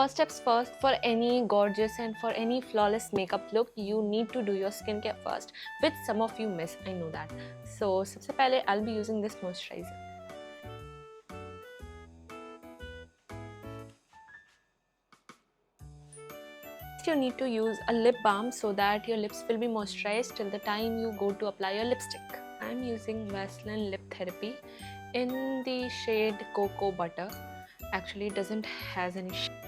first steps first, for any gorgeous and for any flawless makeup look, you need to do your skincare first, which some of you miss, I know that. So सबसे पहले I'll be using this moisturizer. You need to use a lip balm so that your lips will be moisturized till the time you go to apply your lipstick. I'm using Vaseline Lip Therapy in the shade Cocoa Butter. Actually, it doesn't has any shade.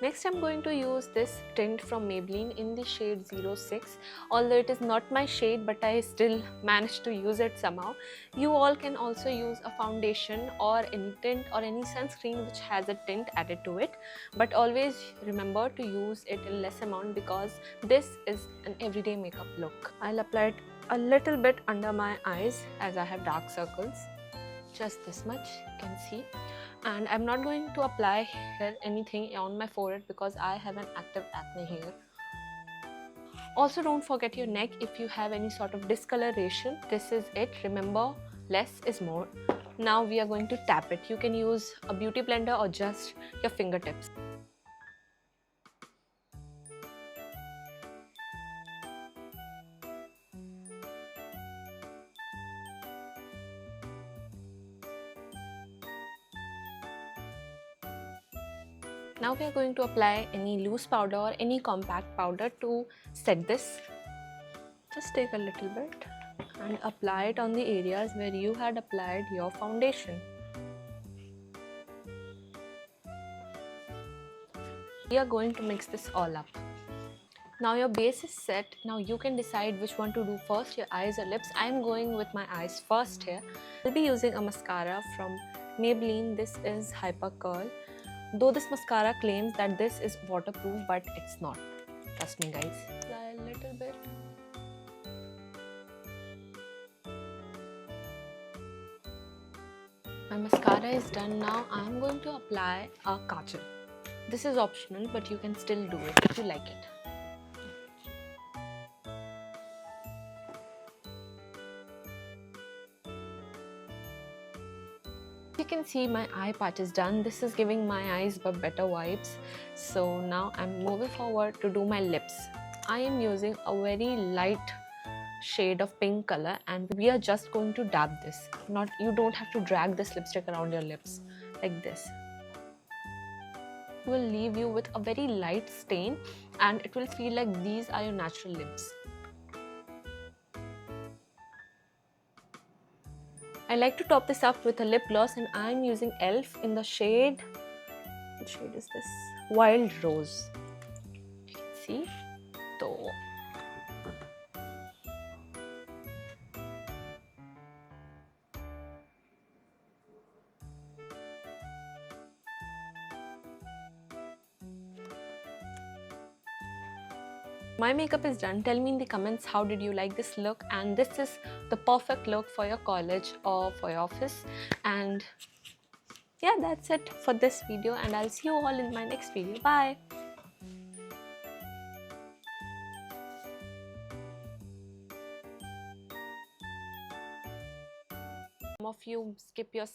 Next, I'm going to use this tint from Maybelline in the shade 06. Although it is not my shade, but I still managed to use it somehow. You all can also use a foundation or any tint or any sunscreen which has a tint added to it. But always remember to use it in less amount because this is an everyday makeup look. I'll apply it a little bit under my eyes as I have dark circles. Just this much, you can see. And I'm not going to apply here anything on my forehead because I have an active acne here. Also, don't forget your neck if you have any sort of discoloration. This is it. Remember, less is more. Now we are going to tap it. You can use a beauty blender or just your fingertips. Now we are going to apply any loose powder or any compact powder to set this. Just take a little bit and apply it on the areas where you had applied your foundation. We are going to mix this all up. Now your base is set. Now you can decide which one to do first, your eyes or lips. I am going with my eyes first here. I'll be using a mascara from Maybelline. This is Hyper Curl. Though this mascara claims that this is waterproof, but it's not. Trust me guys. Apply a little bit. My mascara is done. Now I'm going to apply a kajal. This is optional, but you can still do it if you like it. You can see my eye patch is done. This is giving my eyes better vibes. So now I'm moving forward to do my lips. I am using a very light shade of pink color and we are just going to dab this. You don't have to drag this lipstick around your lips like this. It will leave you with a very light stain and it will feel like these are your natural lips. I like to top this up with a lip gloss and I'm using e.l.f. in the shade, which shade is this? Wild Rose. You can see. So, my makeup is done. Tell me in the comments how did you like this look, and this is the perfect look for your college or for your office. And yeah, that's it for this video and I'll see you all in my next video. Bye. Some of you skip your